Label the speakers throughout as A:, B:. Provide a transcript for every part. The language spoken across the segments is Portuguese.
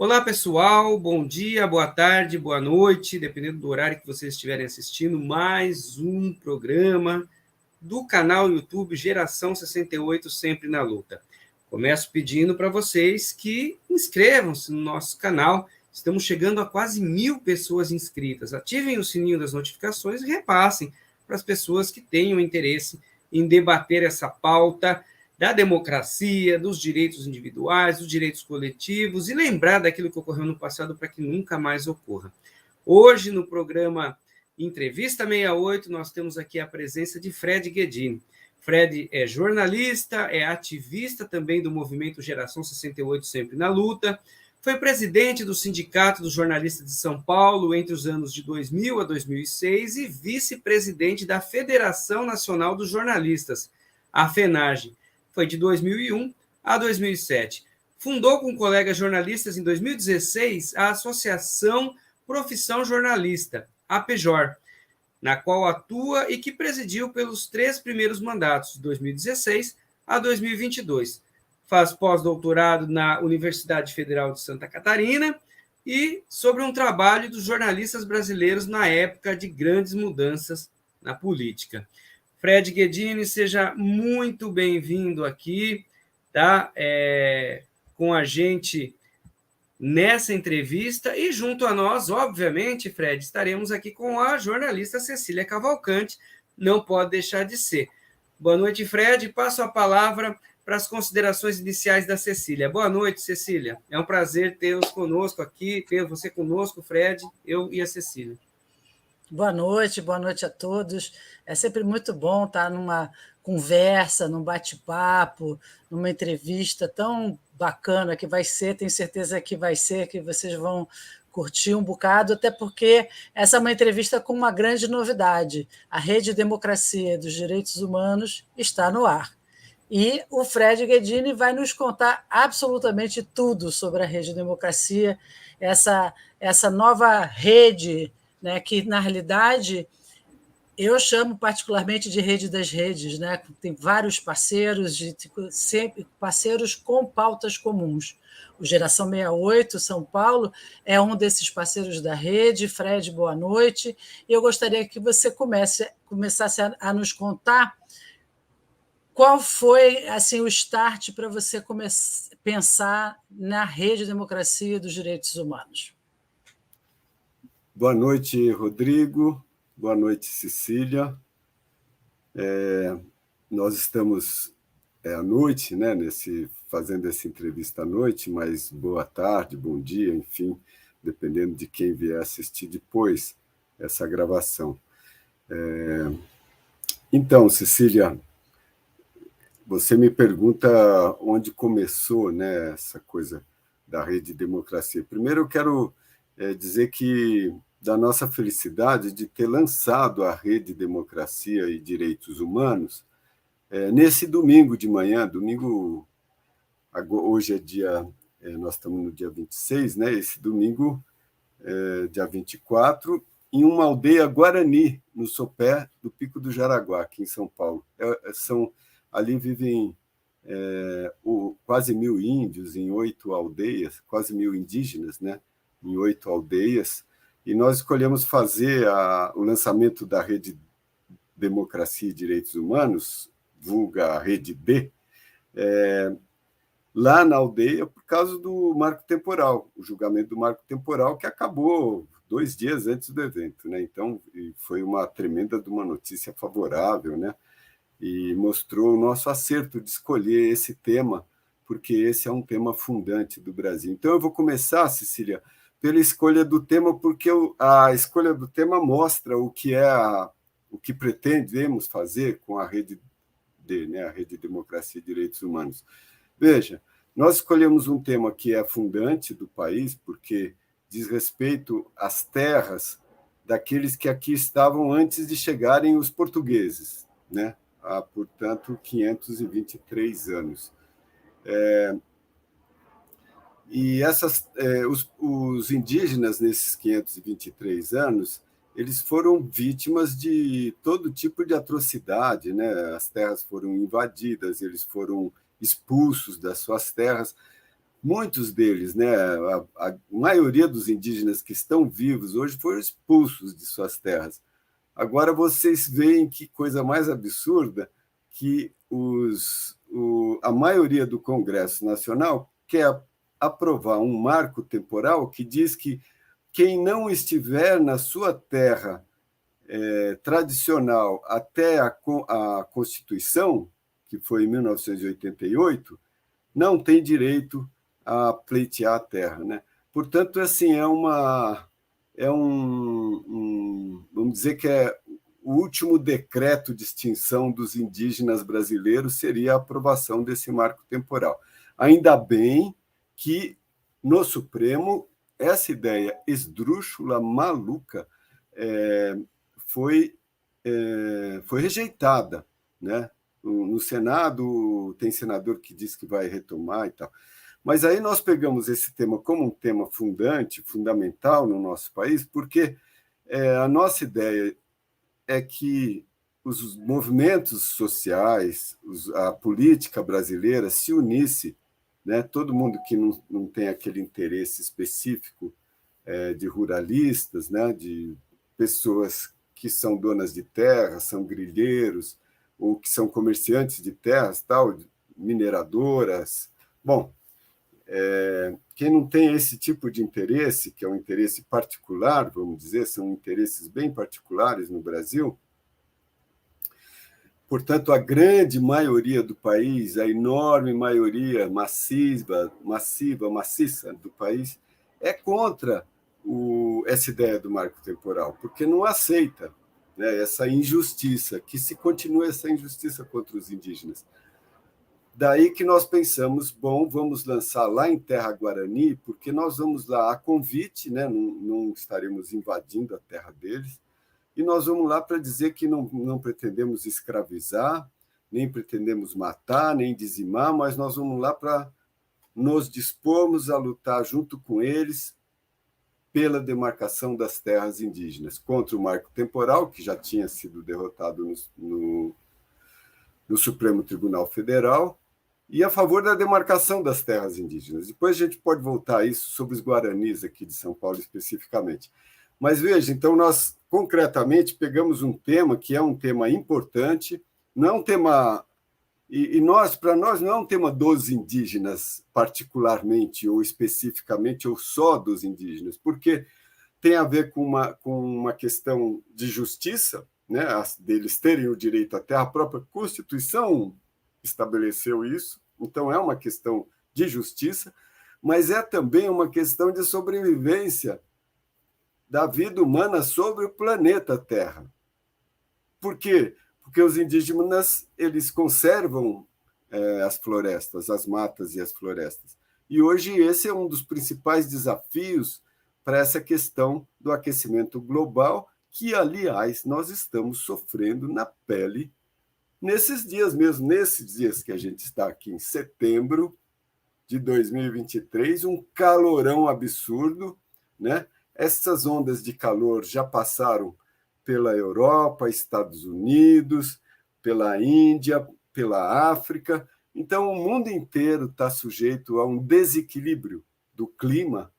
A: Olá, pessoal, bom dia, boa tarde, boa noite, dependendo do horário que vocês estiverem assistindo, mais um programa do canal YouTube Geração 68, Sempre na Luta. Começo pedindo para vocês que inscrevam-se no nosso canal, estamos chegando a quase 1000 pessoas inscritas. Ativem o sininho das notificações e repassem para as pessoas que tenham interesse em debater essa pauta da democracia, dos direitos individuais, dos direitos coletivos e lembrar daquilo que ocorreu no passado para que nunca mais ocorra. Hoje, no programa Entrevista 68, nós temos aqui a presença de Fred Guedini. Fred é jornalista, é ativista também do movimento Geração 68 Sempre na Luta, foi presidente do Sindicato dos Jornalistas de São Paulo entre os anos de 2000 a 2006 e vice-presidente da Federação Nacional dos Jornalistas, a FENAGE. Foi de 2001 a 2007. Fundou com colegas jornalistas em 2016 a Associação Profissão Jornalista, a PEJOR, na qual atua e que presidiu pelos 3 primeiros mandatos, de 2016 a 2022. Faz pós-doutorado na Universidade Federal de Santa Catarina e sobre um trabalho dos jornalistas brasileiros na época de grandes mudanças na política. Fred Guedini, seja muito bem-vindo aqui, tá? Com a gente nessa entrevista e junto a nós, obviamente, Fred, estaremos aqui com a jornalista Cecília Cavalcante, não pode deixar de ser. Boa noite, Fred, passo a palavra para as considerações iniciais da Cecília. Boa noite, Cecília, é um prazer tê-los conosco aqui, ter você conosco, Fred, eu e a Cecília.
B: Boa noite a todos. É sempre muito bom estar numa conversa, num bate-papo, numa entrevista tão bacana que vai ser, tenho certeza que vai ser, que vocês vão curtir um bocado, até porque essa é uma entrevista com uma grande novidade. A Rede Democracia dos Direitos Humanos está no ar. E o Fred Guedini vai nos contar absolutamente tudo sobre a Rede Democracia, essa nova rede, né, que, na realidade, eu chamo particularmente de rede das redes, né? Tem vários parceiros, sempre parceiros com pautas comuns. O Geração 68, São Paulo, é um desses parceiros da rede. Fred, boa noite. Eu gostaria que você começasse a nos contar qual foi assim, o start para você pensar na Rede Democracia dos Direitos Humanos.
C: Boa noite, Rodrigo. Boa noite, Cecília. Nós estamos à noite, né, fazendo essa entrevista à noite, mas boa tarde, bom dia, enfim, dependendo de quem vier assistir depois essa gravação. Então, Cecília, você me pergunta onde começou, né, essa coisa da Rede Democracia. Primeiro, eu quero dizer que da nossa felicidade de ter lançado a Rede Democracia e Direitos Humanos nesse domingo de manhã, hoje é nós estamos no dia 26, né? Esse domingo, dia 24, em uma aldeia Guarani, no sopé do Pico do Jaraguá, aqui em São Paulo. Ali vivem quase 1000 índios em 8 aldeias, quase 1000 indígenas, né? Em 8 aldeias, e nós escolhemos fazer o lançamento da Rede Democracia e Direitos Humanos, vulga a Rede D, lá na aldeia por causa do marco temporal, o julgamento do marco temporal que acabou 2 dias antes do evento, né? Então, foi uma tremenda de uma notícia favorável, né? E mostrou o nosso acerto de escolher esse tema, porque esse é um tema fundante do Brasil. Então, eu vou começar, Cecília, pela escolha do tema, porque a escolha do tema mostra o que pretendemos fazer com a Rede D, né, a Rede Democracia e Direitos Humanos. Veja, nós escolhemos um tema que é fundante do país, porque diz respeito às terras daqueles que aqui estavam antes de chegarem os portugueses, né? Há, portanto, 523 anos. E os indígenas, nesses 523 anos, eles foram vítimas de todo tipo de atrocidade, né? As terras foram invadidas, eles foram expulsos das suas terras. muitos deles, né, a maioria dos indígenas que estão vivos hoje foram expulsos de suas terras. Agora vocês veem que coisa mais absurda que a maioria do Congresso Nacional quer aprovar um marco temporal que diz que quem não estiver na sua terra tradicional até a Constituição, que foi em 1988, não tem direito a pleitear a terra, né? Portanto, assim, vamos dizer que o último decreto de extinção dos indígenas brasileiros seria a aprovação desse marco temporal. Ainda bem que no Supremo essa ideia esdrúxula, maluca, foi rejeitada, né? No Senado tem senador que diz que vai retomar e tal. Mas aí nós pegamos esse tema como um tema fundamental no nosso país, porque a nossa ideia é que os movimentos sociais, a política brasileira se unisse, né? Todo mundo que não tem aquele interesse específico de ruralistas, né? De pessoas que são donas de terra, são grileiros, ou que são comerciantes de terras, tal, mineradoras. Bom, quem não tem esse tipo de interesse, que é um interesse particular, vamos dizer, são interesses bem particulares no Brasil, portanto, a grande maioria do país, a enorme maioria maciça do país, é contra essa ideia do marco temporal, porque não aceita, né, essa injustiça, que se continue essa injustiça contra os indígenas. Daí que nós pensamos, bom, vamos lançar lá em Terra Guarani, porque nós vamos lá a convite, né, não estaremos invadindo a terra deles, e nós vamos lá para dizer que não pretendemos escravizar, nem pretendemos matar, nem dizimar, mas nós vamos lá para nos dispormos a lutar junto com eles pela demarcação das terras indígenas, contra o marco temporal, que já tinha sido derrotado no Supremo Tribunal Federal, e a favor da demarcação das terras indígenas. Depois a gente pode voltar a isso sobre os guaranis aqui de São Paulo especificamente. Mas veja, então nós concretamente pegamos um tema que é um tema importante, não é um tema para nós não é um tema dos indígenas particularmente ou especificamente ou só dos indígenas, porque tem a ver com uma questão de justiça, né, deles terem o direito à terra. A própria Constituição estabeleceu isso, então é uma questão de justiça, mas é também uma questão de sobrevivência da vida humana sobre o planeta Terra. Por quê? Porque os indígenas eles conservam as florestas, as matas e as florestas. E hoje esse é um dos principais desafios para essa questão do aquecimento global, que, aliás, nós estamos sofrendo na pele nesses dias mesmo, nesses dias que a gente está aqui em setembro de 2023, um calorão absurdo, né? Essas ondas de calor já passaram pela Europa, Estados Unidos, pela Índia, pela África. Então, o mundo inteiro está sujeito a um desequilíbrio do clima,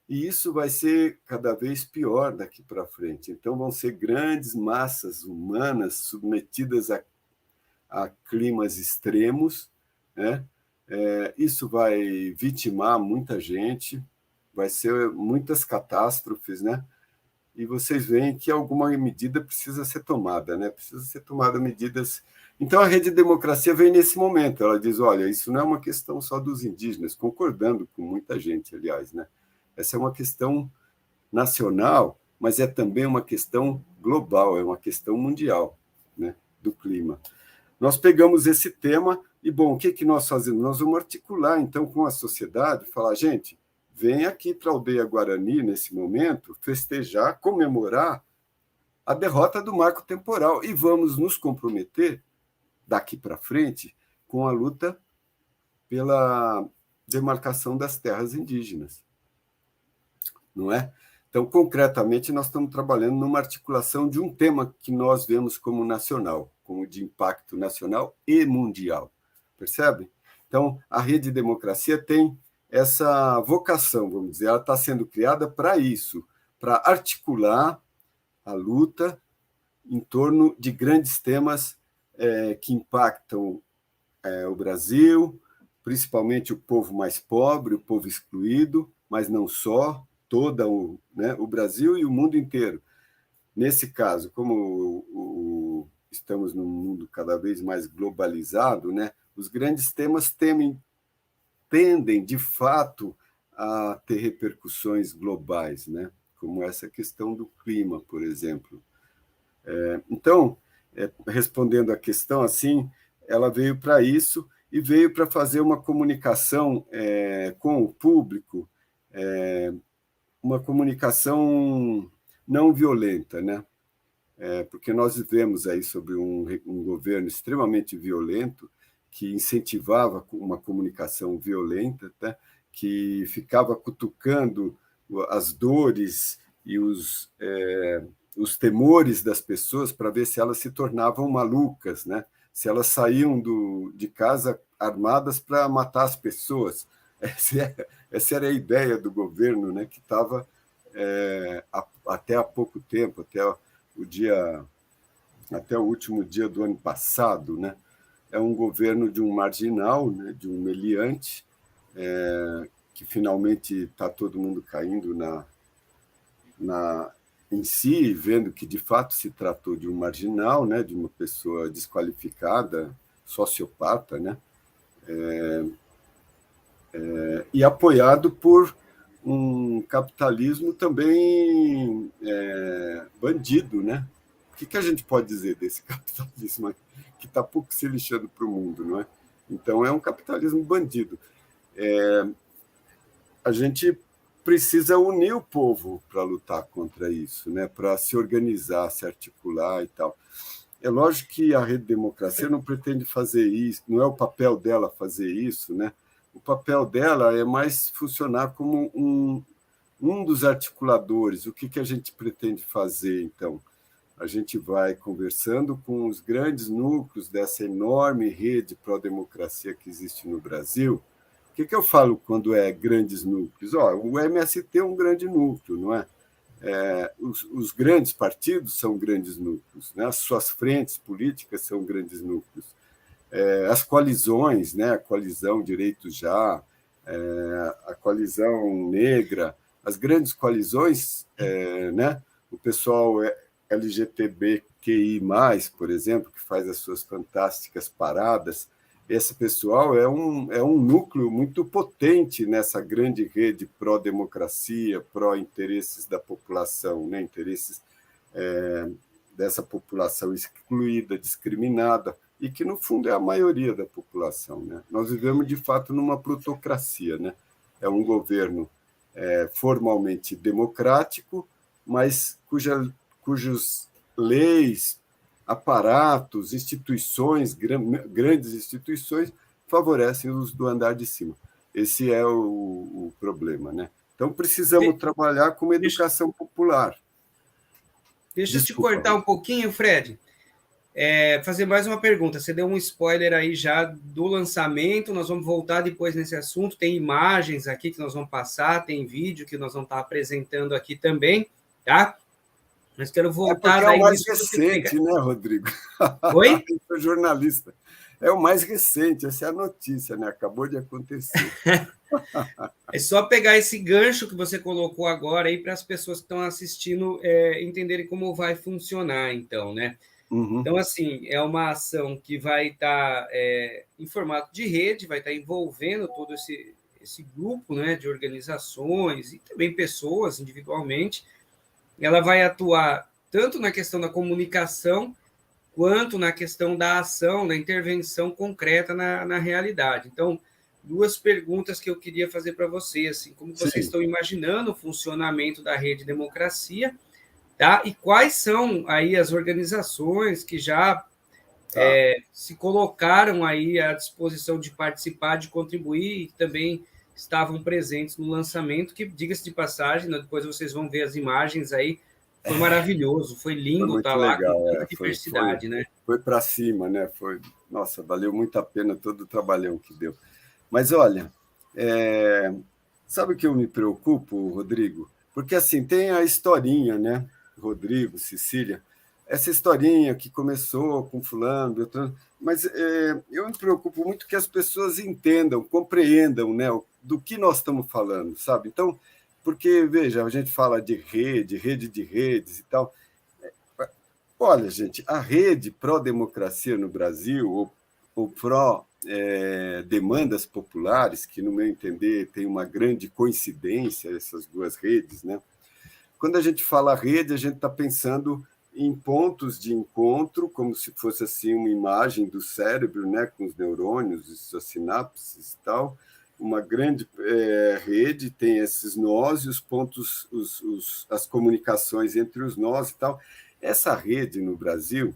C: e isso vai ser cada vez pior daqui para frente. Então, vão ser grandes massas humanas submetidas a climas extremos, né? Isso vai vitimar muita gente, vai ser muitas catástrofes, né? E vocês veem que alguma medida precisa ser tomada, né? Precisa ser tomada medidas. Então, a Rede Democracia vem nesse momento. Ela diz, olha, isso não é uma questão só dos indígenas, concordando com muita gente, aliás, né? Essa é uma questão nacional, mas é também uma questão global, é uma questão mundial, né, do clima. Nós pegamos esse tema e, bom, o que nós fazemos? Nós vamos articular, então, com a sociedade, falar, gente, vem aqui para a Aldeia Guarani, nesse momento, festejar, comemorar a derrota do marco temporal e vamos nos comprometer, daqui para frente, com a luta pela demarcação das terras indígenas. Não é? Então, concretamente, nós estamos trabalhando numa articulação de um tema que nós vemos como nacional, como de impacto nacional e mundial. Percebe? Então, a Rede Democracia tem essa vocação, vamos dizer, ela está sendo criada para isso, para articular a luta em torno de grandes temas que impactam o Brasil, principalmente o povo mais pobre, o povo excluído, mas não só, o Brasil e o mundo inteiro. Nesse caso, como estamos num mundo cada vez mais globalizado, né, os grandes temas tendem, de fato, a ter repercussões globais, né, como essa questão do clima, por exemplo. Então, respondendo à questão, assim, ela veio para isso e veio para fazer uma comunicação com o público, uma comunicação não violenta, né? Porque nós vivemos aí sobre um governo extremamente violento que incentivava uma comunicação violenta, tá? Que ficava cutucando as dores e os temores das pessoas para ver se elas se tornavam malucas, né? Se elas saíam de casa armadas para matar as pessoas. Essa era a ideia do governo, né? Que estava até há pouco tempo, até o último dia do ano passado, né? É um governo de um marginal, né? De um meliante, que finalmente está todo mundo caindo em si, vendo que de fato se tratou de um marginal, né? De uma pessoa desqualificada, sociopata, né? E apoiado por um capitalismo também bandido, né? O que a gente pode dizer desse capitalismo que está pouco se lixando para o mundo, não é? Então, é um capitalismo bandido. A gente precisa unir o povo para lutar contra isso, né? Para se organizar, se articular e tal. É lógico que a Rede Democracia não pretende fazer isso, não é o papel dela fazer isso, né? O papel dela é mais funcionar como um dos articuladores. O que a gente pretende fazer, então? A gente vai conversando com os grandes núcleos dessa enorme rede pró-democracia que existe no Brasil. O que eu falo quando é grandes núcleos? O MST é um grande núcleo, não é? Os grandes partidos são grandes núcleos, né? As suas frentes políticas são grandes núcleos. As coalizões, né? A coalizão Direitos Já, a coalizão negra, as grandes coalizões, né? O pessoal LGBTQI+, por exemplo, que faz as suas fantásticas paradas, esse pessoal é um núcleo muito potente nessa grande rede pró-democracia, pró-interesses da população, né? Interesses dessa população excluída, discriminada, e que, no fundo, é a maioria da população, né? Nós vivemos, de fato, numa plutocracia, né? É um governo formalmente democrático, mas cujos leis, aparatos, instituições, grandes instituições, favorecem os do andar de cima. Esse é o problema, né? Então, precisamos trabalhar com uma educação popular.
A: Deixa eu te cortar um pouquinho, Fred. Fazer mais uma pergunta. Você deu um spoiler aí já do lançamento, nós vamos voltar depois nesse assunto. Tem imagens aqui que nós vamos passar, tem vídeo que nós vamos estar apresentando aqui também, tá? Mas quero voltar...
C: É o mais recente, né, Rodrigo?
A: Oi?
C: Eu sou jornalista. É o mais recente, essa é a notícia, né? Acabou de acontecer.
A: É só pegar esse gancho que você colocou agora aí para as pessoas que estão assistindo entenderem como vai funcionar, então, né?
C: Uhum.
A: Então, assim, é uma ação que vai estar em formato de rede, vai estar envolvendo todo esse grupo, né, de organizações e também pessoas individualmente. Ela vai atuar tanto na questão da comunicação quanto na questão da ação, da intervenção concreta na realidade. Então, duas perguntas que eu queria fazer para vocês, assim, como vocês estão imaginando o funcionamento da Rede Democracia, tá? E quais são aí as organizações que já se colocaram aí à disposição de participar, de contribuir e também estavam presentes no lançamento, que, diga-se de passagem, depois vocês vão ver as imagens aí, foi maravilhoso, foi lindo estar lá
C: legal,
A: com tanta diversidade, né?
C: Foi para cima, né? Nossa, valeu muito a pena todo o trabalhão que deu. Mas, olha, Sabe o que eu me preocupo, Rodrigo? Porque assim, tem a historinha, né? Rodrigo, Cecília, essa historinha que começou com fulano, Beltrano, mas eu me preocupo muito que as pessoas entendam, compreendam, né, do que nós estamos falando, sabe? Então, porque, veja, a gente fala de rede de redes e tal. Olha, gente, a rede pró-democracia no Brasil, ou pró-demandas populares, que, no meu entender, tem uma grande coincidência, essas duas redes, né? Quando a gente fala rede, a gente está pensando em pontos de encontro, como se fosse assim uma imagem do cérebro, né, com os neurônios, as sinapses e tal. Uma grande rede tem esses nós e os pontos, as comunicações entre os nós e tal. Essa rede no Brasil,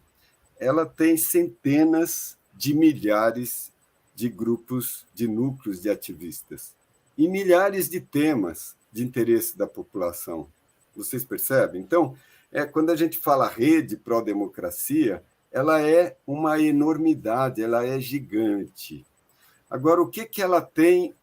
C: ela tem centenas de milhares de grupos, de núcleos de ativistas e milhares de temas de interesse da população. Vocês percebem? Então, quando a gente fala rede pró-democracia, ela é uma enormidade, ela é gigante. Agora, o que ela tem?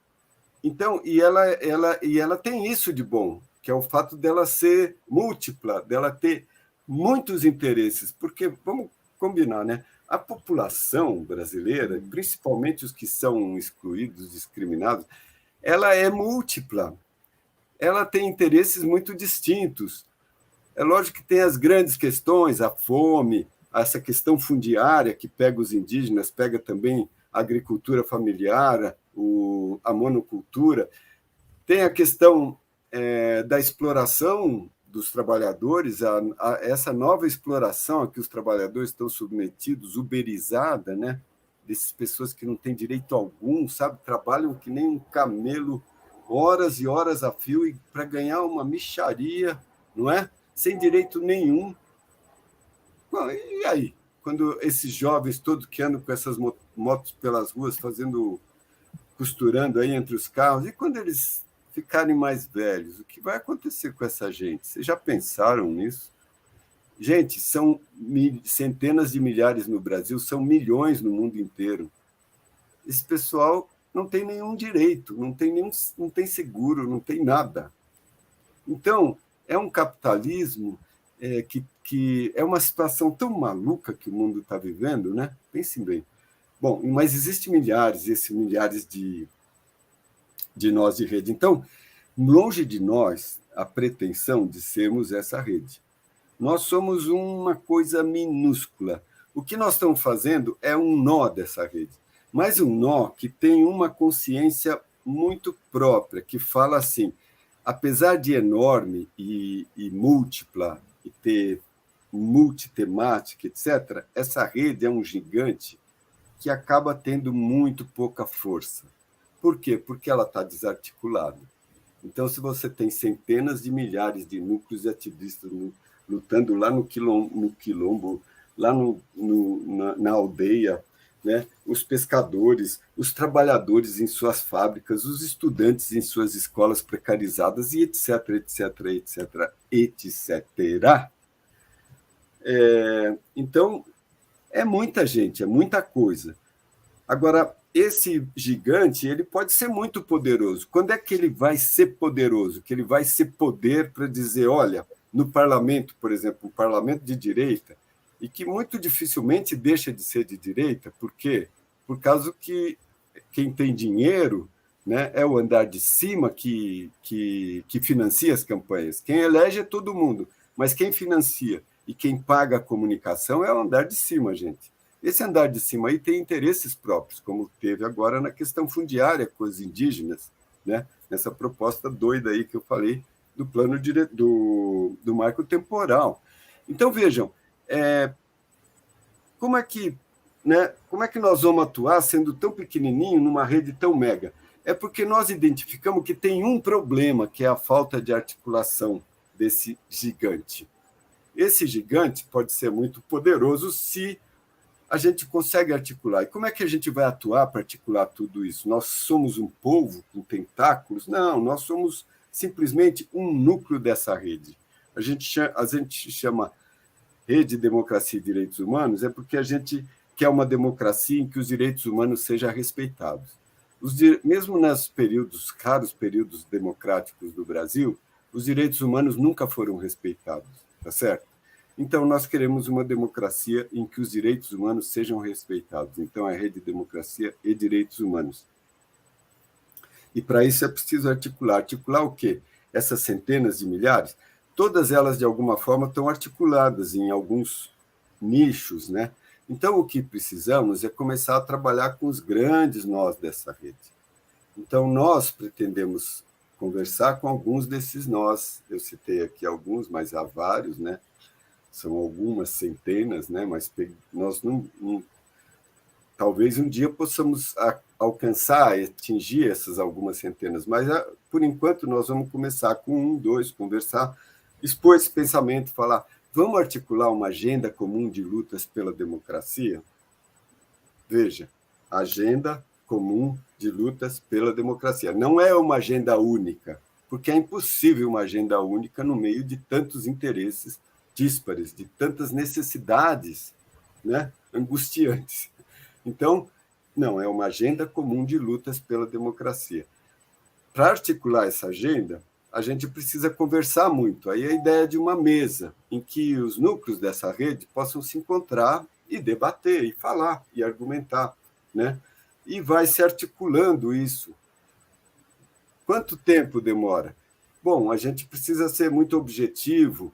C: Então, e ela tem isso de bom, que é o fato dela ser múltipla, dela ter muitos interesses, porque, vamos combinar, né? A população brasileira, principalmente os que são excluídos, discriminados, ela é múltipla. Ela tem interesses muito distintos. É lógico que tem as grandes questões, a fome, essa questão fundiária que pega os indígenas, pega também a agricultura familiar, a monocultura. Tem a questão da exploração dos trabalhadores, essa nova exploração a que os trabalhadores estão submetidos, uberizada, né? Dessas pessoas que não têm direito algum, sabe? Trabalham que nem um camelo, horas e horas a fio, e para ganhar uma mixaria, não é? Sem direito nenhum. Bom, e aí? Quando esses jovens todos que andam com essas motos pelas ruas, costurando aí entre os carros, e quando eles ficarem mais velhos, o que vai acontecer com essa gente? Vocês já pensaram nisso? Gente, são centenas de milhares no Brasil, são milhões no mundo inteiro. Esse pessoal não tem nenhum direito, não tem seguro, não tem nada. Então, é um capitalismo que é uma situação tão maluca que o mundo está vivendo, né? Pensem bem. Bom, mas existem milhares de nós de rede. Então, longe de nós a pretensão de sermos essa rede. Nós somos uma coisa minúscula. O que nós estamos fazendo é um nó dessa rede, mas um nó que tem uma consciência muito própria, que fala assim, apesar de enorme e múltipla, e ter multitemática, etc., essa rede é um gigante que acaba tendo muito pouca força. Por quê? Porque ela está desarticulada. Então, se você tem centenas de milhares de núcleos de ativistas lutando lá no quilombo, lá na aldeia, né? Os pescadores, os trabalhadores em suas fábricas, os estudantes em suas escolas precarizadas, e etc, etc, etc, etc. Então, é muita gente, é muita coisa. Agora, esse gigante, ele pode ser muito poderoso. Quando é que ele vai ser poderoso? Que ele vai ser poder para dizer, olha, no parlamento, por exemplo, um parlamento de direita, e que muito dificilmente deixa de ser de direita, por quê? Por causa que quem tem dinheiro, né, é o andar de cima que financia as campanhas. Quem elege é todo mundo, mas quem financia e quem paga a comunicação é o andar de cima, gente. Esse andar de cima aí tem interesses próprios, como teve agora na questão fundiária com os indígenas, né? Nessa proposta doida aí que eu falei do plano do marco temporal. Então, vejam, como é que nós vamos atuar sendo tão pequenininho numa rede tão mega? É porque nós identificamos que tem um problema, que é a falta de articulação desse gigante. Esse gigante pode ser muito poderoso se a gente consegue articular. E como é que a gente vai atuar para articular tudo isso? Nós somos um povo com tentáculos? Não, nós somos simplesmente um núcleo dessa rede. A gente chama Rede Democracia e Direitos Humanos, é porque a gente quer uma democracia em que os direitos humanos sejam respeitados. Mesmo nos raros períodos democráticos do Brasil, os direitos humanos nunca foram respeitados, tá certo? Então, nós queremos uma democracia em que os direitos humanos sejam respeitados. Então, é Rede Democracia e Direitos Humanos. E, para isso, é preciso articular. Articular o quê? Essas centenas de milhares, todas elas, de alguma forma, estão articuladas em alguns nichos, né? Então, o que precisamos é começar a trabalhar com os grandes nós dessa rede. Então, nós pretendemos conversar com alguns desses nós. Eu citei aqui alguns, mas há vários, né? São algumas centenas, né? Mas nós talvez um dia possamos alcançar e atingir essas algumas centenas, mas, por enquanto, nós vamos começar com 1, 2, conversar, expor esse pensamento, falar, vamos articular uma agenda comum de lutas pela democracia? Veja, agenda comum de lutas pela democracia. Não é uma agenda única, porque é impossível uma agenda única no meio de tantos interesses díspares, de tantas necessidades, né, angustiantes. Então, não, é uma agenda comum de lutas pela democracia. Para articular essa agenda, a gente precisa conversar muito. Aí a ideia de uma mesa em que os núcleos dessa rede possam se encontrar e debater, e falar, e argumentar, né? E vai se articulando isso. Quanto tempo demora? Bom, a gente precisa ser muito objetivo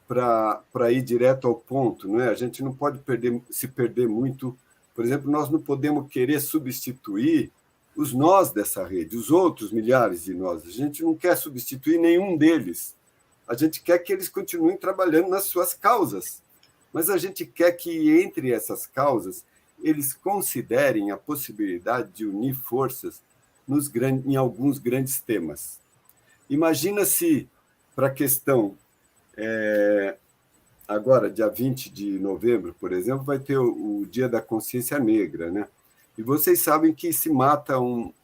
C: para ir direto ao ponto, não é? A gente não pode se perder muito. Por exemplo, nós não podemos querer substituir os nós dessa rede, os outros milhares de nós. A gente não quer substituir nenhum deles. A gente quer que eles continuem trabalhando nas suas causas, mas a gente quer que, entre essas causas, eles considerem a possibilidade de unir forças em alguns grandes temas. Imagina se, para a questão... Agora, dia 20 de novembro, por exemplo, vai ter o Dia da Consciência Negra, né? E vocês sabem que se mata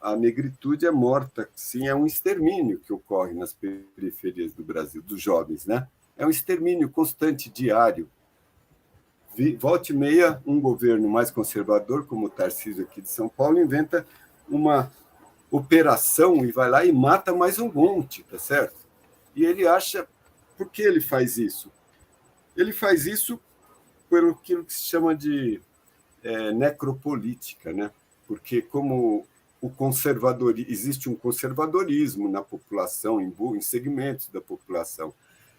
C: a negritude é morta, sim, é um extermínio que ocorre nas periferias do Brasil, dos jovens, né? É um extermínio constante, diário. Volta e meia, um governo mais conservador, como o Tarcísio aqui de São Paulo, inventa uma operação e vai lá e mata mais um monte, tá certo? E ele acha... Por que ele faz isso? Ele faz isso pelo que se chama de necropolítica, né? Porque como existe um conservadorismo na população, em segmentos da população.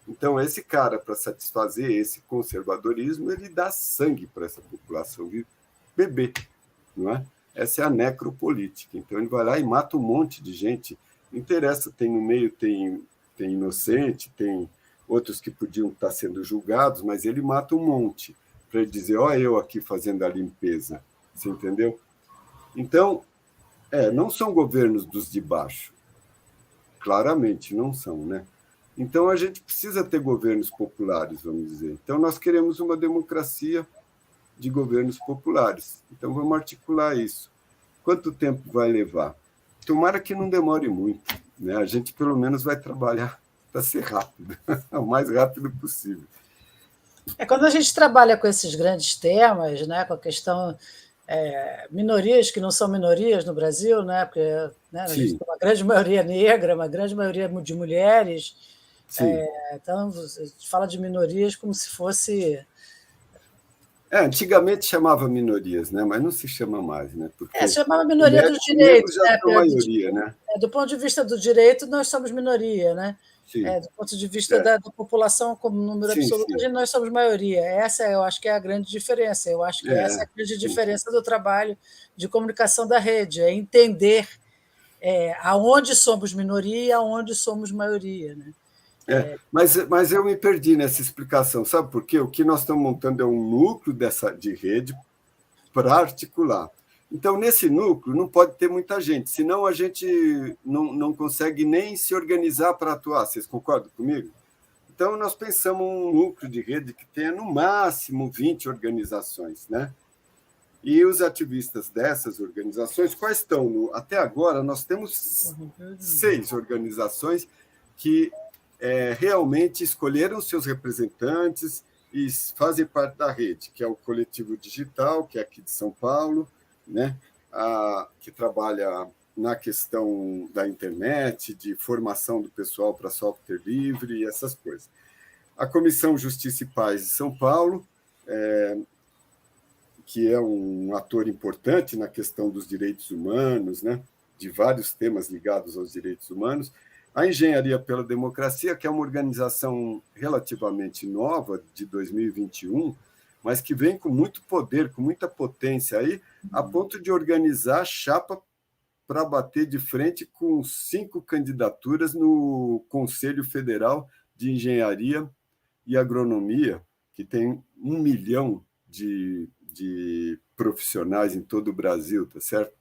C: Então, esse cara, para satisfazer esse conservadorismo, ele dá sangue para essa população de bebê, não é? Essa é a necropolítica. Então, ele vai lá e mata um monte de gente. Não interessa, tem no meio, tem inocente, tem outros que podiam estar sendo julgados, mas ele mata um monte, para ele dizer, ó, eu aqui fazendo a limpeza. Você entendeu? Então, não são governos dos de baixo. Claramente não são, né? Então, a gente precisa ter governos populares, vamos dizer. Então, nós queremos uma democracia de governos populares. Então, vamos articular isso. Quanto tempo vai levar? Tomara que não demore muito, né? A gente, pelo menos, vai trabalhar para ser rápido, o mais rápido possível.
B: Quando a gente trabalha com esses grandes temas, né, com a questão minorias que não são minorias no Brasil, né, porque a gente tem uma grande maioria negra, uma grande maioria de mulheres, então a gente fala de minorias como se fosse...
C: Antigamente chamava minorias, né? Mas não se chama mais, né? Porque
B: se chamava minoria dos direitos,
C: né? Maioria, né?
B: Do ponto de vista do direito, nós somos minoria, né? Do ponto de vista da população como número absoluto, nós somos maioria. Essa eu acho que é a grande diferença. Eu acho que essa é a grande diferença do trabalho de comunicação da rede, é entender aonde somos minoria e aonde somos maioria, né?
C: Mas eu me perdi nessa explicação, sabe por quê? O que nós estamos montando é um núcleo de rede para articular. Então, nesse núcleo, não pode ter muita gente, senão a gente não consegue nem se organizar para atuar. Vocês concordam comigo? Então, nós pensamos um núcleo de rede que tenha, no máximo, 20 organizações, né? E os ativistas dessas organizações, quais estão? Até agora, nós temos 6 organizações que realmente escolheram seus representantes e fazem parte da rede, que é o Coletivo Digital, que é aqui de São Paulo, né? Que trabalha na questão da internet, de formação do pessoal para software livre e essas coisas. A Comissão Justiça e Paz de São Paulo, que é um ator importante na questão dos direitos humanos, né, de vários temas ligados aos direitos humanos. A Engenharia pela Democracia, que é uma organização relativamente nova, de 2021, mas que vem com muito poder, com muita potência aí, a ponto de organizar chapa para bater de frente com 5 candidaturas no Conselho Federal de Engenharia e Agronomia, que tem 1 milhão de profissionais em todo o Brasil, tá certo?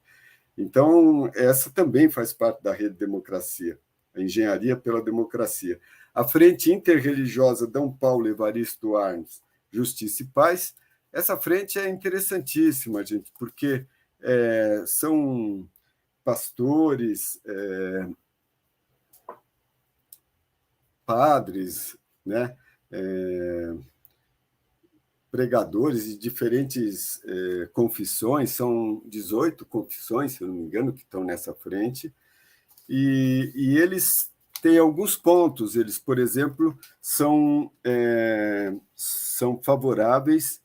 C: Então, essa também faz parte da Rede Democracia, a Engenharia pela Democracia. A Frente Interreligiosa D. Paulo Evaristo Arnes, Justiça e Paz, essa frente é interessantíssima, gente, porque são pastores, padres, né, pregadores de diferentes confissões, são 18 confissões, se eu não me engano, que estão nessa frente, e eles têm alguns pontos. Eles, por exemplo, são favoráveis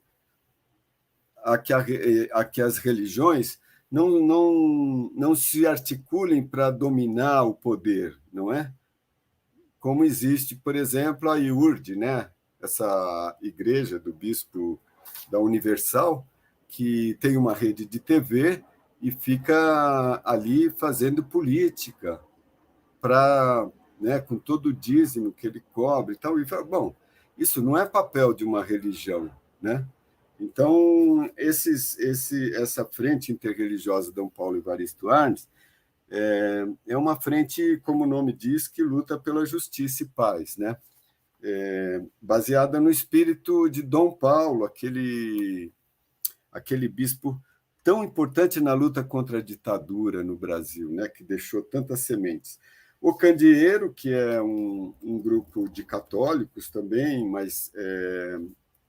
C: a que as religiões não se articulem para dominar o poder, não é? Como existe, por exemplo, a IURD, né? Essa igreja do bispo da Universal, que tem uma rede de TV e fica ali fazendo política para, né, com todo o dízimo que ele cobra e tal. E fala, bom, isso não é papel de uma religião, né? Então, essa frente interreligiosa D. Paulo Evaristo Arnes é uma frente, como o nome diz, que luta pela justiça e paz, né? Baseada no espírito de Dom Paulo, aquele bispo tão importante na luta contra a ditadura no Brasil, né? Que deixou tantas sementes. O Candeeiro, que é um grupo de católicos também, mas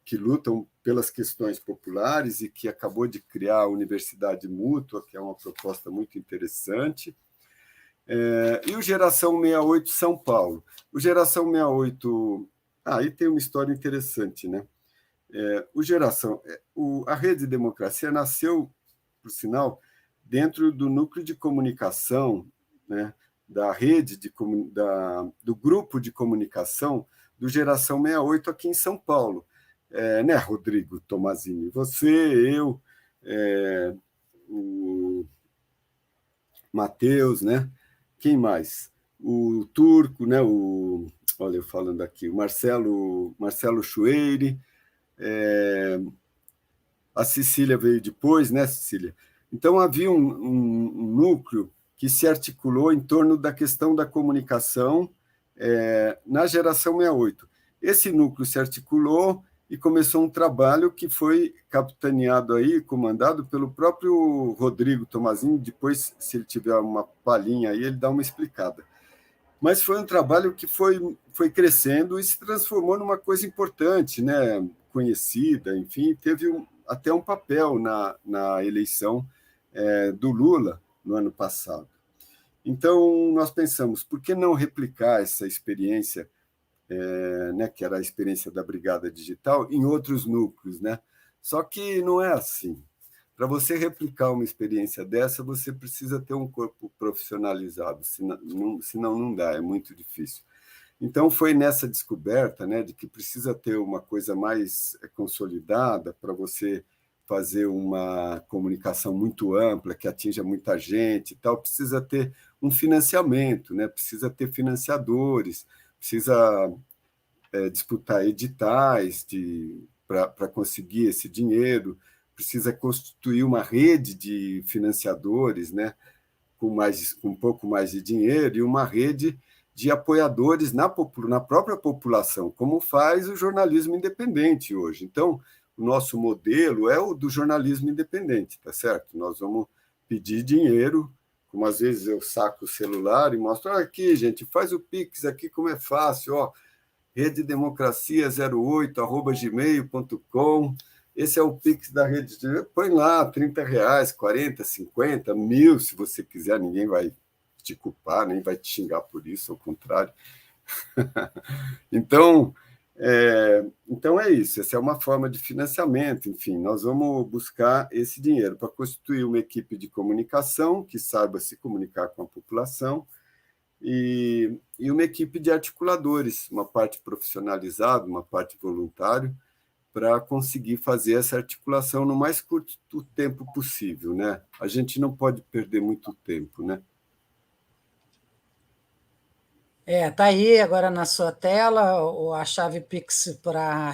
C: que lutam pelas questões populares e que acabou de criar a Universidade Mútua, que é uma proposta muito interessante. E o Geração 68 São Paulo. O Geração 68... aí tem uma história interessante, né? A Rede Democracia nasceu, por sinal, dentro do núcleo de comunicação, né, da rede do grupo de comunicação do Geração 68 aqui em São Paulo. Né, Rodrigo Tomazini? Você, eu, o Matheus, né? Quem mais? O Turco, né? Olha, eu falando aqui, o Marcelo Chueire, a Cecília veio depois, né, Cecília? Então, havia um núcleo que se articulou em torno da questão da comunicação na Geração 68. Esse núcleo se articulou e começou um trabalho que foi capitaneado aí, comandado pelo próprio Rodrigo Tomazini. Depois, se ele tiver uma palhinha aí, ele dá uma explicada. Mas foi um trabalho que foi crescendo e se transformou numa coisa importante, né? Conhecida, enfim, teve até um papel na eleição do Lula no ano passado. Então, nós pensamos, por que não replicar essa experiência, né, que era a experiência da Brigada Digital, em outros núcleos, né? Só que não é assim. Para você replicar uma experiência dessa, você precisa ter um corpo profissionalizado, senão não dá, é muito difícil. Então, foi nessa descoberta, né, de que precisa ter uma coisa mais consolidada para você fazer uma comunicação muito ampla, que atinja muita gente e tal, precisa ter um financiamento, né? Precisa ter financiadores, precisa disputar editais para conseguir esse dinheiro, precisa constituir uma rede de financiadores, né? Com um pouco mais de dinheiro, e uma rede de apoiadores na própria população, como faz o jornalismo independente hoje. Então, o nosso modelo é o do jornalismo independente, tá certo? Nós vamos pedir dinheiro, como às vezes eu saco o celular e mostro, aqui, gente, faz o Pix aqui, como é fácil, ó, rededemocracia08@gmail.com, esse é o Pix da Rede. Põe lá R$30, 40, 50, 1.000, se você quiser, ninguém vai te culpar, nem vai te xingar por isso, ao contrário. Então é isso, essa é uma forma de financiamento, enfim, nós vamos buscar esse dinheiro para constituir uma equipe de comunicação que saiba se comunicar com a população e uma equipe de articuladores, uma parte profissionalizada, uma parte voluntária, para conseguir fazer essa articulação no mais curto tempo possível, né? A gente não pode perder muito tempo, né?
B: Tá aí agora na sua tela a chave Pix para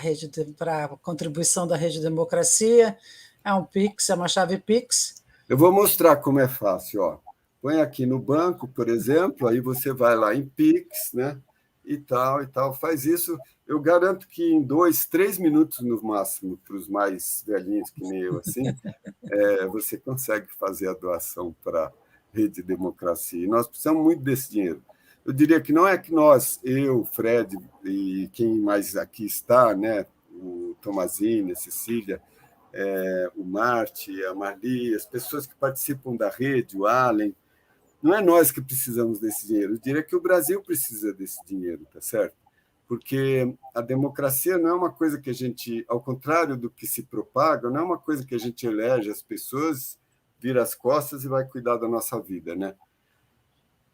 B: a contribuição da Rede Democracia. É um Pix, é uma chave Pix.
C: Eu vou mostrar como é fácil, ó. Põe aqui no banco, por exemplo, aí você vai lá em Pix, né? E tal, faz isso. Eu garanto que em 2, 3 minutos no máximo, para os mais velhinhos que nem eu, assim, você consegue fazer a doação para a Rede Democracia. E nós precisamos muito desse dinheiro. Eu diria que não é que nós, eu, Fred e quem mais aqui está, né? O Tomazini, a Cecília, o Marte, a Marli, as pessoas que participam da rede, o Allen, não é nós que precisamos desse dinheiro. Eu diria que o Brasil precisa desse dinheiro, tá certo? Porque a democracia não é uma coisa que a gente, ao contrário do que se propaga, não é uma coisa que a gente elege as pessoas, vira as costas e vai cuidar da nossa vida, né?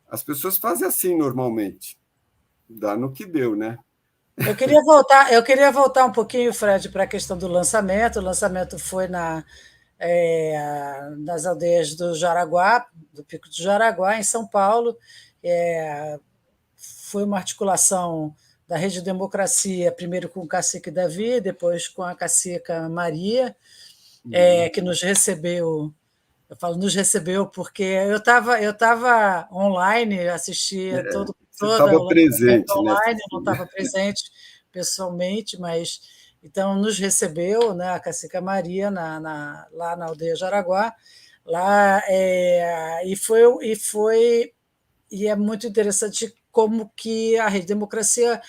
C: As pessoas fazem assim normalmente. Dá no que deu, né?
B: Eu queria voltar um pouquinho, Fred, para a questão do lançamento. O lançamento foi nas aldeias do Jaraguá, do Pico do Jaraguá, em São Paulo. Foi uma articulação da Rede Democracia, primeiro com o cacique Davi, depois com a cacica Maria, que nos recebeu. Eu falo nos recebeu porque eu estava online, assistia
C: Você
B: toda
C: estava presente,
B: online,
C: né?
B: não estava presente pessoalmente, mas então nos recebeu, né, a cacica Maria lá na aldeia Jaraguá, lá e é muito interessante como que a Rede Democracia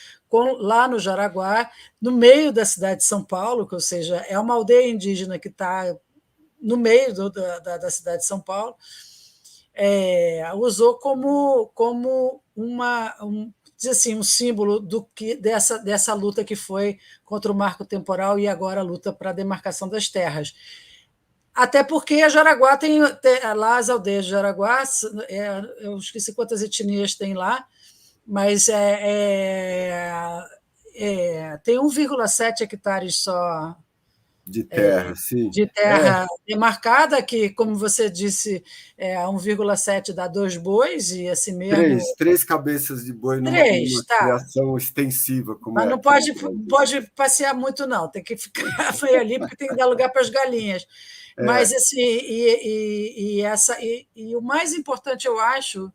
B: lá no Jaraguá, no meio da cidade de São Paulo, ou seja, é uma aldeia indígena que está no meio da cidade de São Paulo, usou como um símbolo dessa luta que foi contra o marco temporal e agora a luta para a demarcação das terras. Até porque a Jaraguá tem lá as aldeias de Jaraguá, eu esqueci quantas etnias tem lá, mas tem 1,7 hectares só
C: de terra, sim.
B: De terra demarcada, que, como você disse, 1,7 dá 2 bois, e assim mesmo.
C: Três cabeças de boi numa criação extensiva, como
B: mas não pode passear muito, não, tem que ficar ali, porque tem que dar lugar para as galinhas. Mas assim, e o mais importante, eu acho,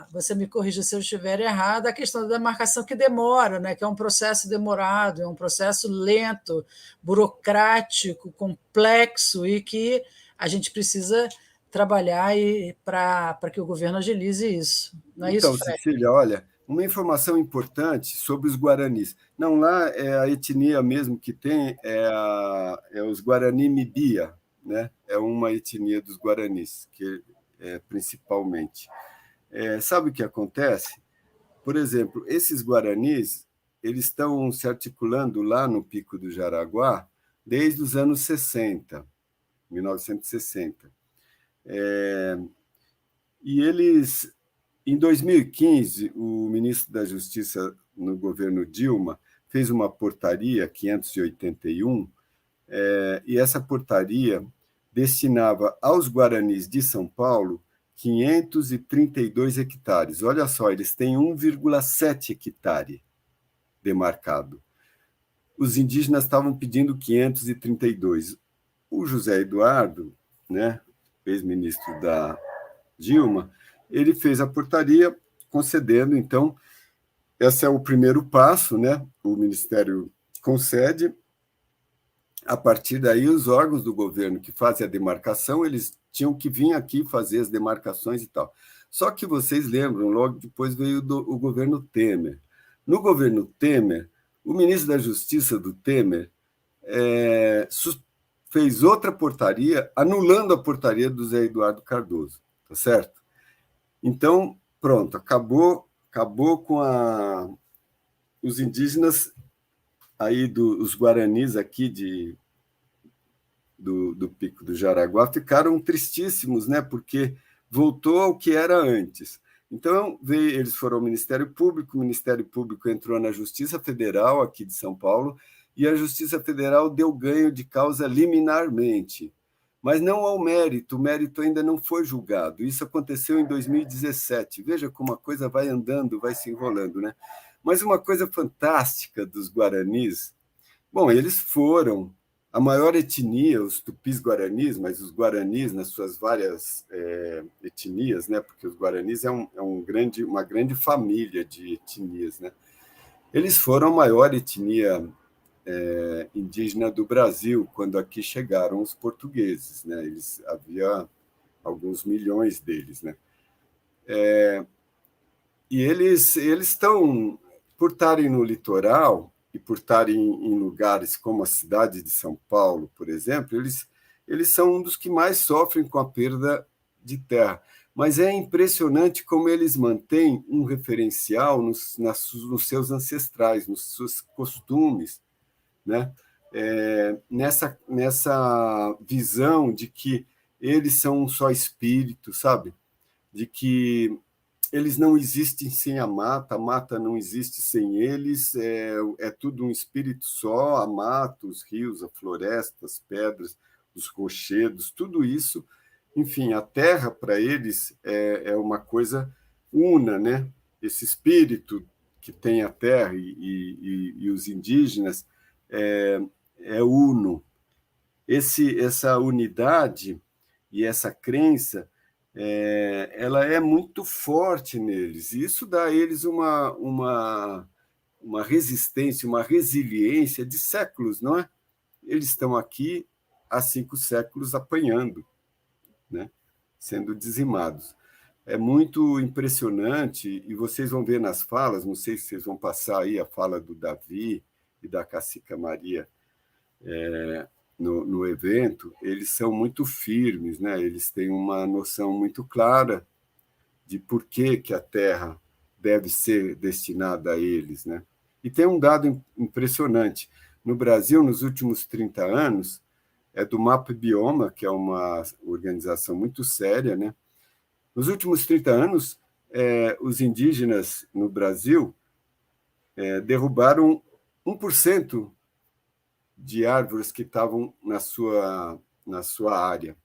B: você me corrija se eu estiver errado, a questão da demarcação que demora, né? Que é um processo demorado, é um processo lento, burocrático, complexo, e que a gente precisa trabalhar para que o governo agilize isso. Não é
C: então,
B: isso, Fred?
C: Cecília, olha, uma informação importante sobre os guaranis. Não, lá é a etnia mesmo que tem, os Guarani Mibia, né? É uma etnia dos guaranis, que principalmente. Sabe o que acontece? Por exemplo, esses guaranis, eles estão se articulando lá no Pico do Jaraguá desde os anos 60, 1960. E eles, em 2015, o ministro da Justiça no governo Dilma fez uma portaria 581, e essa portaria destinava aos guaranis de São Paulo 532 hectares. Olha só, eles têm 1,7 hectare demarcado. Os indígenas estavam pedindo 532. O José Eduardo, né, ex-ministro da Dilma, ele fez a portaria concedendo, então, esse é o primeiro passo, né? O Ministério concede. A partir daí, os órgãos do governo que fazem a demarcação, eles tinham que vir aqui fazer as demarcações e tal. Só que vocês lembram, logo depois veio o governo Temer. No governo Temer, o ministro da Justiça do Temer fez outra portaria anulando a portaria do Zé Eduardo Cardoso, tá certo? Então, pronto, acabou com os indígenas aí, os guaranis aqui do Pico do Jaraguá ficaram tristíssimos, né? Porque voltou ao que era antes. Então, eles foram ao Ministério Público, o Ministério Público entrou na Justiça Federal aqui de São Paulo, e a Justiça Federal deu ganho de causa liminarmente, mas não ao mérito, o mérito ainda não foi julgado. Isso aconteceu em 2017. Veja como a coisa vai andando, vai se enrolando, né? Mas uma coisa fantástica dos guaranis, bom, eles foram a maior etnia, os tupis-guaranis, mas os guaranis nas suas várias etnias, né? Porque os guaranis uma grande família de etnias, né? Eles foram a maior etnia indígena do Brasil quando aqui chegaram os portugueses, né? Havia alguns milhões deles, né? E eles estão, por estarem no litoral e por estarem em lugares como a cidade de São Paulo, por exemplo, eles são um dos que mais sofrem com a perda de terra. Mas é impressionante como eles mantêm um referencial nos seus ancestrais, nos seus costumes, né? Nessa visão de que eles são um só espírito, sabe? De que eles não existem sem a mata não existe sem eles, é tudo um espírito só, a mata, os rios, a floresta, as pedras, os rochedos, tudo isso, enfim, a terra para eles é uma coisa una, né? Esse espírito que tem a terra e os indígenas é uno. Essa unidade e essa crença ela é muito forte neles. E isso dá a eles uma resistência, uma resiliência de séculos, não é? Eles estão aqui há 5 séculos apanhando, né? Sendo dizimados. É muito impressionante, e vocês vão ver nas falas, não sei se vocês vão passar aí a fala do Davi e da Cacica Maria no evento, eles são muito firmes, né? Eles têm uma noção muito clara de por que a terra deve ser destinada a eles, né? E tem um dado impressionante. No Brasil, nos últimos 30 anos, do Mapa Bioma, que é uma organização muito séria, né? Nos últimos 30 anos, os indígenas no Brasil derrubaram 1% de árvores que estavam na sua área.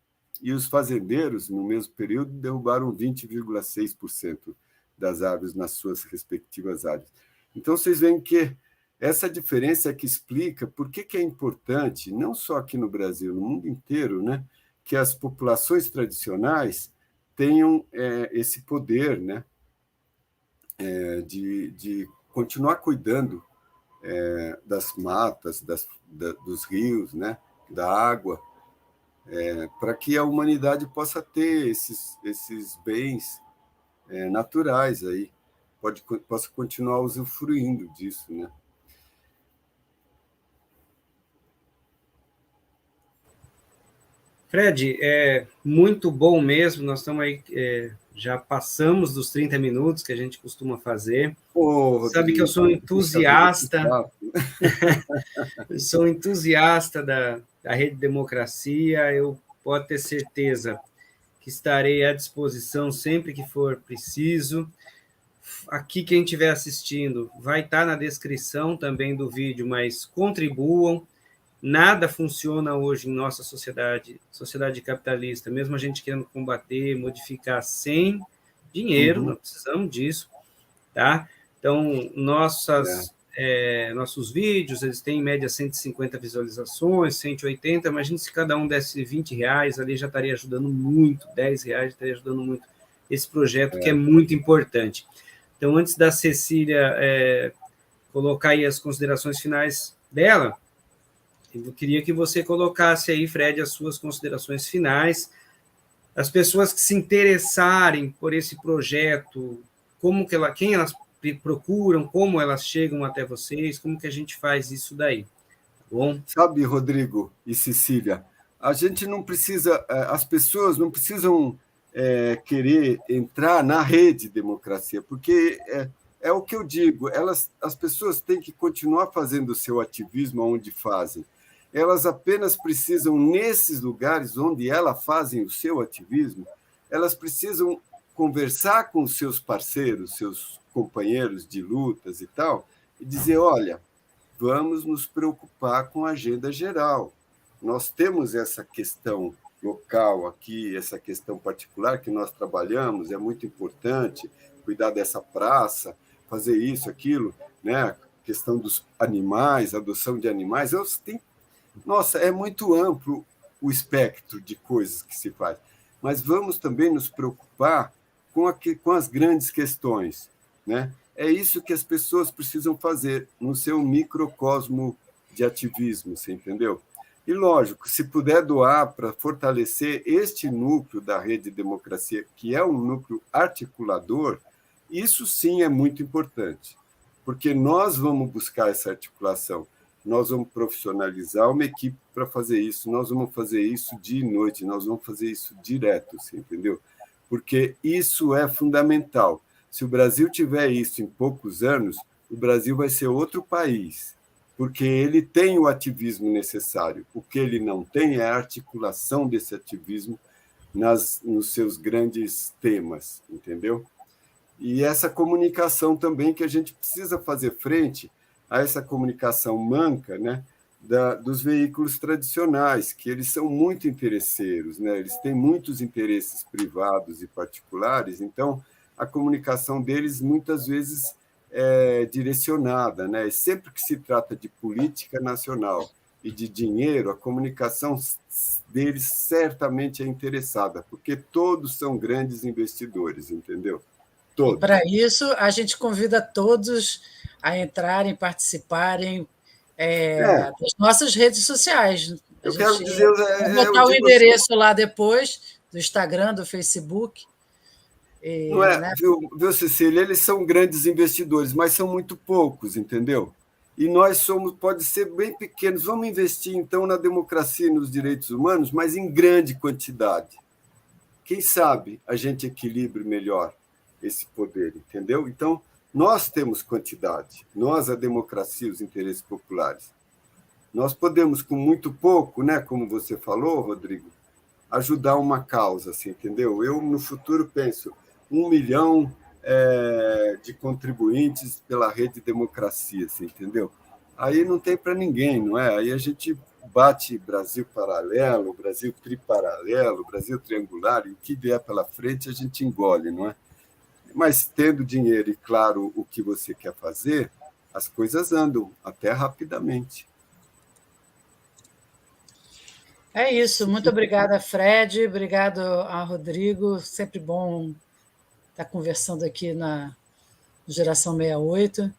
C: E os fazendeiros, no mesmo período, derrubaram 20,6% das árvores nas suas respectivas áreas. Então, vocês veem que essa diferença é que explica por que é importante, não só aqui no Brasil, no mundo inteiro, né, que as populações tradicionais tenham esse poder, né, de continuar cuidando das matas, dos rios, né, da água, para que a humanidade possa ter esses bens naturais aí, possa continuar usufruindo disso, né?
A: Fred, é muito bom mesmo. Nós estamos aí, já passamos dos 30 minutos que a gente costuma fazer. Sabe que eu sou entusiasta, eu sou entusiasta da Rede Democracia. Eu posso ter certeza que estarei à disposição sempre que for preciso. Aqui, quem estiver assistindo, vai estar na descrição também do vídeo, mas contribuam. Nada funciona hoje em nossa sociedade capitalista, mesmo a gente querendo combater, modificar sem dinheiro, nós precisamos disso, tá? Então, nossos vídeos, eles têm em média 150 visualizações, 180, imagina se cada um desse R$20, ali já estaria ajudando muito, R$10 já estaria ajudando muito esse projeto, que é muito importante. Então, antes da Cecília colocar aí as considerações finais dela, eu queria que você colocasse aí, Fred, as suas considerações finais. As pessoas que se interessarem por esse projeto, quem elas procuram, como elas chegam até vocês, como que a gente faz isso daí? Bom,
C: Sabe, Rodrigo e Cecília, a gente não precisa, as pessoas não precisam querer entrar na rede democracia, porque é o que eu digo, as pessoas têm que continuar fazendo o seu ativismo onde fazem. Elas apenas precisam, nesses lugares onde elas fazem o seu ativismo, elas precisam conversar com os seus parceiros, seus companheiros de lutas e tal, e dizer, olha, vamos nos preocupar com a agenda geral. Nós temos essa questão local aqui, essa questão particular que nós trabalhamos, é muito importante cuidar dessa praça, fazer isso, aquilo, né? A questão dos animais, adoção de animais. Nossa, é muito amplo o espectro de coisas que se faz. Mas vamos também nos preocupar com as grandes questões, né? É isso que as pessoas precisam fazer no seu microcosmo de ativismo, você entendeu? E, lógico, se puder doar para fortalecer este núcleo da Rede Democracia, que é um núcleo articulador, isso sim é muito importante, porque nós vamos buscar essa articulação, nós vamos profissionalizar uma equipe para fazer isso, nós vamos fazer isso dia e noite, nós vamos fazer isso direto, você entendeu? Porque isso é fundamental. Se o Brasil tiver isso em poucos anos, o Brasil vai ser outro país, porque ele tem o ativismo necessário. O que ele não tem é a articulação desse ativismo nos seus grandes temas, entendeu? E essa comunicação também que a gente precisa fazer frente a essa comunicação manca, né, dos veículos tradicionais, que eles são muito interesseiros, né? Eles têm muitos interesses privados e particulares, então a comunicação deles muitas vezes é direcionada, né? E sempre que se trata de política nacional e de dinheiro, a comunicação deles certamente é interessada, porque todos são grandes investidores, entendeu? Todos.
B: E para isso a gente convida todos a entrarem, participarem das nossas redes sociais.
C: Eu quero dizer,
B: vou botar o endereço lá depois do Instagram, do Facebook.
C: Não é, né? Viu, Cecília? Eles são grandes investidores, mas são muito poucos, entendeu? E nós pode ser bem pequenos. Vamos investir, então, na democracia e nos direitos humanos, mas em grande quantidade. Quem sabe a gente equilibre melhor esse poder, entendeu? Então, nós temos quantidade, nós, a democracia, os interesses populares. Nós podemos, com muito pouco, né, como você falou, Rodrigo, ajudar uma causa, assim, entendeu? Eu, no futuro, penso 1 milhão de contribuintes pela Rede Democracia, assim, entendeu? Aí não tem para ninguém, não é? Aí a gente bate Brasil paralelo, Brasil triparalelo, Brasil triangular, e o que vier pela frente a gente engole, não é? Mas tendo dinheiro e claro o que você quer fazer, as coisas andam até rapidamente.
B: É isso. Muito obrigada, Fred. Obrigado a Rodrigo. Sempre bom estar conversando aqui na Geração 68.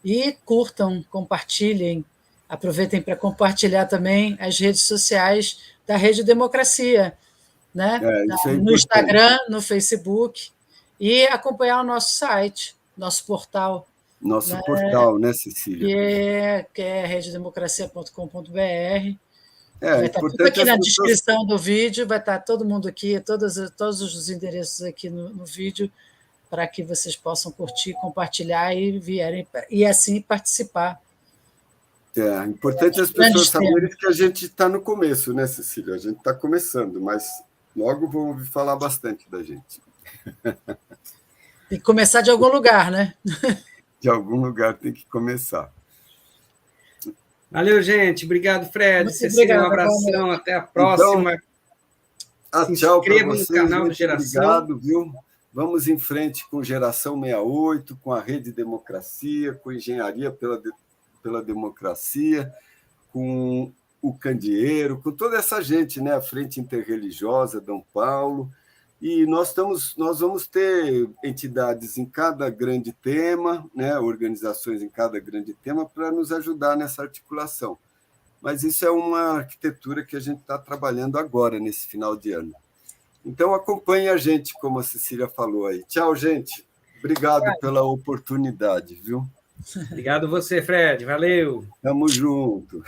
B: E curtam, compartilhem. Aproveitem para compartilhar também as redes sociais da Rede Democracia, né? No Instagram, no Facebook, e acompanhar o nosso site, nosso portal.
C: Nosso portal, né, Cecília?
B: Que é rededemocracia.com.br.
C: Vai
B: estar tudo aqui na descrição do vídeo, vai estar todo mundo aqui, todos os endereços aqui no vídeo, para que vocês possam curtir, compartilhar e assim participar.
C: É importante as pessoas saberem que a gente está no começo, né, Cecília? A gente está começando, mas logo vão ouvir falar bastante da gente.
B: Tem que começar de algum lugar, né?
C: De algum lugar tem que começar.
A: Valeu, gente. Obrigado, Fred. Cecília, um abração. Até a próxima.
C: Então, tchau para vocês. No canal do Geração. Obrigado, viu? Vamos em frente com Geração 68, com a Rede Democracia, com Engenharia pela Democracia, com o Candeeiro, com toda essa gente, né? A Frente Interreligiosa, Dom Paulo. E nós vamos ter entidades em cada grande tema, né? Organizações em cada grande tema, para nos ajudar nessa articulação. Mas isso é uma arquitetura que a gente está trabalhando agora, nesse final de ano. Então, acompanhe a gente, como a Cecília falou aí. Tchau, gente. Obrigado pela oportunidade, viu?
A: Obrigado você, Fred. Valeu.
C: Tamo junto.